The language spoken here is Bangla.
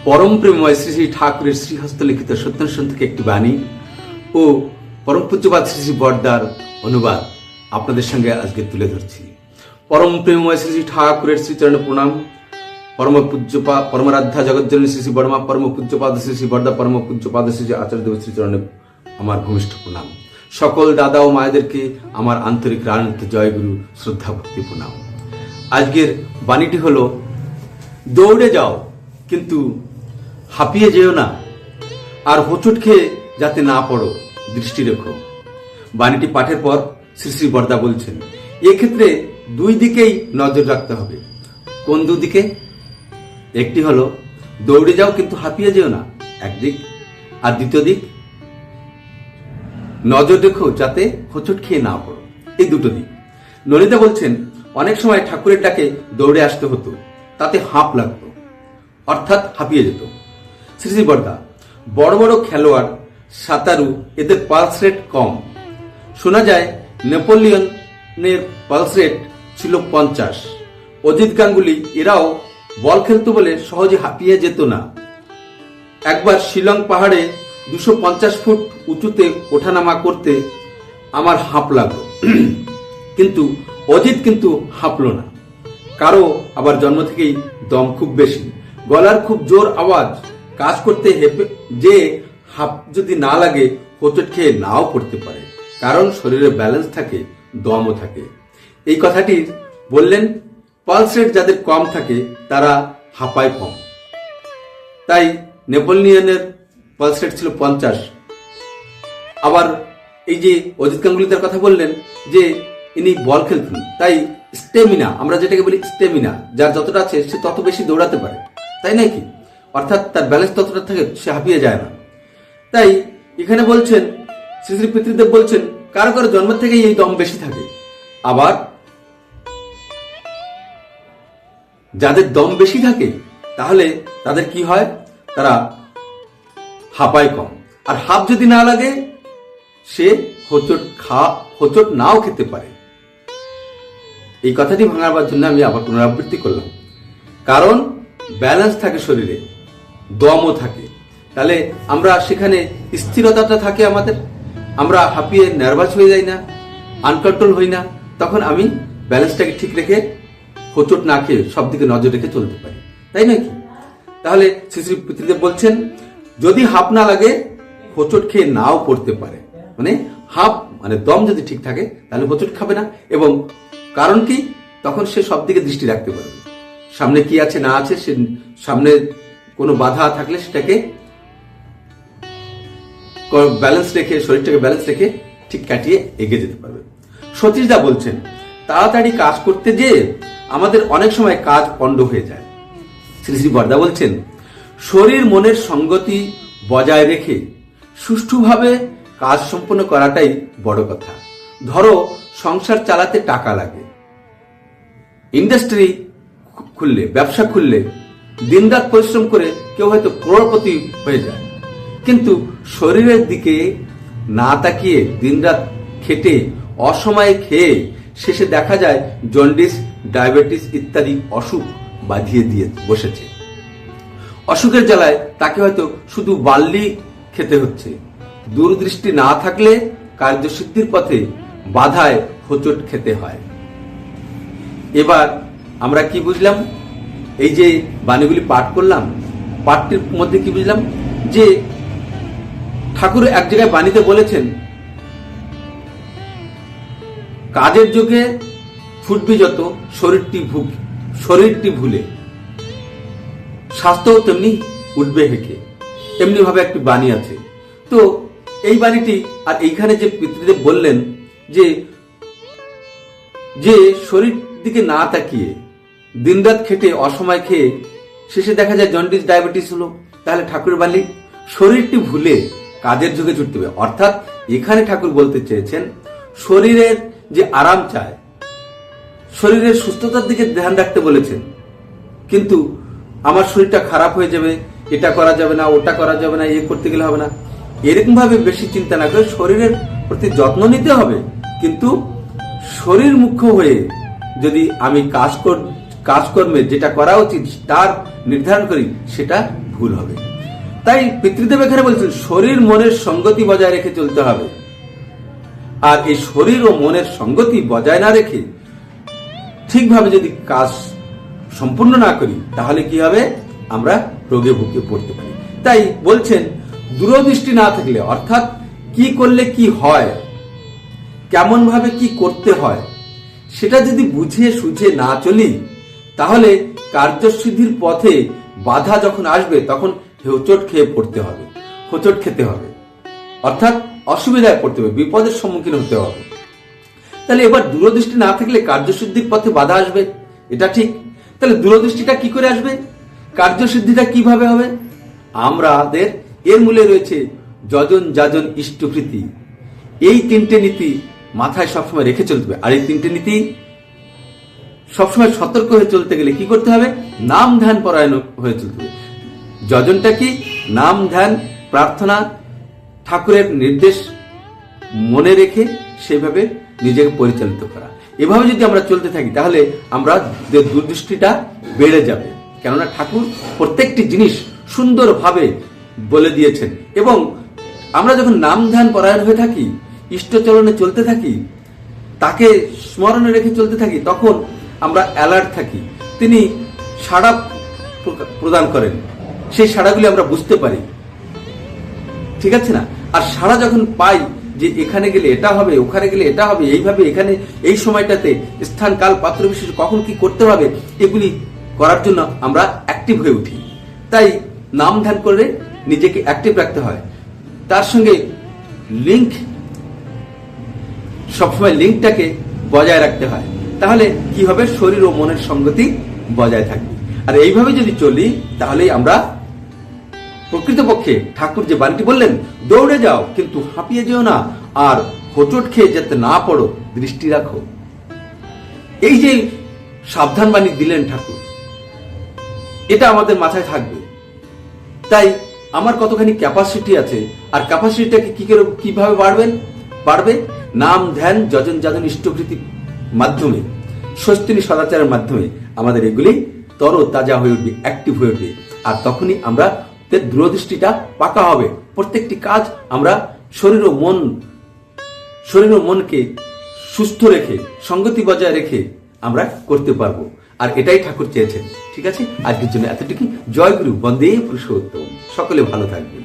পরম প্রেমময় শ্রী শ্রী ঠাকুরের শ্রীহস্ত লিখিত সত্যনারায়ণ থেকে একটি বাণী ও পরম পূজ্যপাদ শ্রী শ্রী বড়দার অনুবাদ আপনাদের সঙ্গে আজকে তুলে ধরছি। পরম প্রেমময় শ্রী শ্রী ঠাকুরের শ্রীচরণে প্রণাম। পরম পূজ্যপাদ পরমারাধ্যা জগজ্জননী শ্রী শ্রী বর্মা, পরম পূজ্যপাদ শ্রী শ্রী বড়দা, পরম পূজ্যপাদ শ্রী শ্রী আচার্যদেব শ্রীচরণে আমার ভূমিষ্ঠ প্রণাম। সকল দাদা ও মায়েদেরকে আমার আন্তরিক রাজনীত জয়গুরু শ্রদ্ধা ভক্তি প্রণাম। আজকের বাণীটি হলো, দৌড়ে যাও কিন্তু হাঁপিয়ে যেও না, আর হোঁচট খেয়ে যাতে না পড়ো দৃষ্টি রেখো। বাণীটি পাঠের পর শ্রী শ্রী বড়দা বলছেন, এক্ষেত্রে দুই দিকেই নজর রাখতে হবে। কোন দুদিকে? একটি হলো দৌড়ে যাও কিন্তু হাঁপিয়ে যেও না একদিক, আর দ্বিতীয় দিক নজর রেখো যাতে হোঁচট খেয়ে না পড়ো। এই দুটো দিক। ললিতা বলছেন, অনেক সময় ঠাকুরের ডাকে দৌড়ে আসতে হতো, তাতে হাঁপ লাগতো, অর্থাৎ হাঁপিয়ে যেত। শ্রী শ্রী বড়দা, বড় বড় খেলোয়াড়, সাঁতারু, এদের পালস রেট কম। শোনা যায় নেপোলিয়নের পালস রেট ছিল 50। অজিত গাঙ্গুলি এরাও বল খেলতো বলে সহজে হাঁপিয়ে যেত না। একবার শিলং পাহাড়ে 250 ফুট উঁচুতে ওঠানামা করতে আমার হাঁপ লাগলো, কিন্তু অজিত কিন্তু হাঁপলো না। কারো আবার জন্ম থেকেই দম খুব বেশি, গলার খুব জোর আওয়াজ, কাজ করতে যে হাঁপ যদি না লাগে হোঁচট খেয়ে নাও পড়তে পারে, কারণ শরীরে ব্যালেন্স থাকে, দমও থাকে। এই কথাটি বললেন, পালস রেট যাদের কম থাকে তারা হাঁপায় কম। তাই নেপোলিয়নের পালস রেট ছিল 50। আবার এই যে অজিত গাঙ্গুলি তার কথা বললেন যে ইনি বল খেলতেন, তাই স্টেমিনা, আমরা যেটাকে বলি স্টেমিনা, যার যতটা আছে সে তত বেশি দৌড়াতে পারে, তাই নাকি? অর্থাৎ তার ব্যালেন্স ততটা থাকে, সে হাঁপিয়ে যায় না। তাই এখানে বলছেন, শ্রী শ্রী পিতৃদেব বলছেন, কারো কারো জন্ম থেকেই এই দম বেশি থাকে। আবার যাদের দম বেশি থাকে তাহলে তাদের কি হয়? তারা হাঁপায় কম। আর হাঁপ যদি না লাগে সে হোঁচট নাও খেতে পারে। এই কথাটি ভাঙাবার জন্য আমি আবার পুনরাবৃত্তি করলাম। কারণ ব্যালেন্স থাকে শরীরে, দমও থাকে, তাহলে আমরা সেখানে স্থিরতাটা থাকে আমাদের, আমরা হাঁপিয়ে নার্ভাস হয়ে যাই না, আনকন্ট্রোল হই না। তখন আমি ব্যালেন্সটাকে ঠিক রেখে হোঁচট না খেয়ে সব দিকে নজর রেখে চলতে পারি, তাই নাকি? তাহলে শ্রী শ্রী পিতৃদেব বলছেন, যদি হাঁপ না লাগে হোঁচট খেয়ে নাও পড়তে পারে। মানে হাঁপ মানে দম যদি ঠিক থাকে তাহলে হোঁচট খাবে না। এবং কারণ কি? তখন সে সব দিকে দৃষ্টি রাখতে পারবে, সামনে কি আছে না আছে, সে সামনে কোনো বাধা থাকলে সেটাকে ব্যালেন্স রেখে, শরীরটাকে ব্যালেন্স রেখে ঠিক কাটিয়ে এগিয়ে যেতে পারবে। সতীশদা বলছেন, তাড়াতাড়ি কাজ করতে যেয়ে আমাদের অনেক সময় কাজ পণ্ড হয়ে যায়। শ্রী শ্রী বড়দা বলছেন, শরীর মনের সঙ্গতি বজায় রেখে সুষ্ঠুভাবে কাজ সম্পন্ন করাটাই বড় কথা। ধরো সংসার চালাতে টাকা লাগে, ইন্ডাস্ট্রি খুললে, ব্যবসা খুললে দিনরাত পরিশ্রম করে কেউ হয়তো করোড়পতি হয়ে যায়, কিন্তু শরীরের দিকে না তাকিয়ে দিনরাত খেটে অসময়ে খেয়ে শেষে দেখা যায় জন্ডিস, ডায়াবেটিস ইত্যাদি অসুখ বাঁধিয়ে দিয়ে বসেছে। অসুখের জ্বালায় তাকে হয়তো শুধু বার্লি খেতে হচ্ছে। দূরদৃষ্টি না থাকলে কার্যসিদ্ধির পথে বাধায় হোঁচট খেতে হয়। এবার আমরা কি বুঝলাম? এই যে বাণীগুলি পাঠ করলাম, পাঠটির মধ্যে কি বুঝলাম? যে ঠাকুর এক জায়গায় বাণীতে বলেছেন, কাজের যোগে ফুটবি যত শরীরটি ভুলে, স্বাস্থ্য তেমনি উঠবে হেঁকে। এমনি ভাবে একটি বাণী আছে। তো এই বাণীটি আর এইখানে যে পিতৃদেব বললেন যে শরীর দিকে না তাকিয়ে দিনরাত খেটে অসময় খেয়ে শেষে দেখা যায় জন্ডিস, ডায়াবেটিস হলো, তাহলে ঠাকুরের বাণী শরীরটি ভুলে কাজের যুগে ছুটতে হবে। অর্থাৎ এখানে ঠাকুর বলতে চেয়েছেন, শরীরের যে আরাম চায়, শরীরের সুস্থতার দিকে ধ্যান রাখতে বলেছেন, কিন্তু আমার শরীরটা খারাপ হয়ে যাবে, এটা করা যাবে না, ওটা করা যাবে না, এ করতে গেলে হবে না, এরকম ভাবে বেশি চিন্তা না করে শরীরের প্রতি যত্ন নিতে হবে। কিন্তু শরীর মুখ্য হয়ে যদি আমি কাজকর্মে যেটা করা উচিত তার নির্ধারণ করি, সেটা ভুল হবে। তাই পিতৃদেব এখানে বলছেন শরীর মনের সঙ্গতি বজায় রেখে চলতে হবে। আর এই শরীর ও মনের সঙ্গতি বজায় না রেখে ঠিকভাবে যদি কাজ সম্পূর্ণ না করি তাহলে কি হবে, আমরা রোগে ভুগে পড়তে পারি। তাই বলছেন দূরদৃষ্টি না থাকলে, অর্থাৎ কি করলে কি হয়, কেমন ভাবে কি করতে হয়, সেটা যদি বুঝে সুঝে না চলি তাহলে কার্যসিদ্ধির পথে বাধা যখন আসবে তখন হোঁচট খেয়ে পড়তে হবে, হোঁচট খেতে হবে, অর্থাৎ অসুবিধায় পড়তে হবে, বিপদের সম্মুখীন হতে হবে। তাহলে এবার দূরদৃষ্টি না থাকলে কার্যসিদ্ধির পথে বাধা আসবে, এটা ঠিক। তাহলে দূরদৃষ্টিটা কি করে আসবে, কার্যসিদ্ধিটা কিভাবে হবে? আমাদের এর মূলে রয়েছে যজন যাজন ইষ্টপ্রীতি। এই তিনটে নীতি মাথায় সবসময় রেখে চলতে হবে। আর এই তিনটে নীতি সবসময় সতর্ক হয়ে চলতে গেলে কি করতে হবে, নাম ধ্যান পরায়ণ হয়ে চলতে হবে। যজনটা কি, নাম ধ্যান প্রার্থনা, ঠাকুরের নির্দেশ মনে রেখে সেভাবে নিজেকে পরিচালিত করা। এভাবে যদি আমরা চলতে থাকি তাহলে আমরা দূরদৃষ্টিটা বেড়ে যাবে। কেননা ঠাকুর প্রত্যেকটি জিনিস সুন্দরভাবে বলে দিয়েছেন, এবং আমরা যখন নাম ধ্যান পরায়ণ হয়ে থাকি, ইষ্টচরণে চলতে থাকি, তাকে স্মরণে রেখে চলতে থাকি, তখন আমরা অ্যালার্ট থাকি। তিনি সাড়া প্রদান করেন, সেই সাড়াগুলি আমরা বুঝতে পারি, ঠিক আছে না? আর সাড়া যখন পাই যে এখানে গেলে এটা হবে, ওখানে গেলে এটা হবে, এইভাবে এখানে এই সময়টাতে স্থান কাল পাত্র বিশেষ কখন কি করতে হবে, এগুলি করার জন্য আমরা অ্যাক্টিভ হয়ে উঠি। তাই নাম ধ্যান করে নিজেকে অ্যাক্টিভ রাখতে হয়। তার সঙ্গে লিঙ্ক, সবসময় লিঙ্কটাকে বজায় রাখতে হয়। তাহলে কি হবে, শরীর ও মনের সঙ্গতি বজায় থাকবে। আর এইভাবে যদি চলি তাহলেই আমরা প্রকৃতপক্ষে ঠাকুর যে বাণীটি বললেন, দৌড়ে যাও কিন্তু হাঁপিয়ে যেও না, আর হোঁচট খেয়ে যাতে না পড়ো দৃষ্টি রাখো, এই যে সাবধান বাণী দিলেন ঠাকুর, এটা আমাদের মাথায় থাকবে। তাই আমার কতখানি ক্যাপাসিটি আছে, আর ক্যাপাসিটিটাকে কিভাবে বাড়বে, নাম ধ্যান যজন যাজন ইষ্টপ্রীতির মাধ্যমে, স্বস্তিনী সদাচারের মাধ্যমে আমাদের এগুলি তর তাজা হয়ে উঠবে, অ্যাক্টিভ হয়ে উঠবে। আর তখনই আমরা দূরদৃষ্টিটা পাকা হবে। প্রত্যেকটি কাজ আমরা শরীর ও মনকে সুস্থ রেখে, সঙ্গতি বজায় রেখে আমরা করতে পারবো। আর এটাই ঠাকুর চেয়েছেন। ঠিক আছে, আজকের জন্য এতটুকু। জয় গুরু, বন্দে পুরুষোত্তম। সকলে ভালো থাকবেন।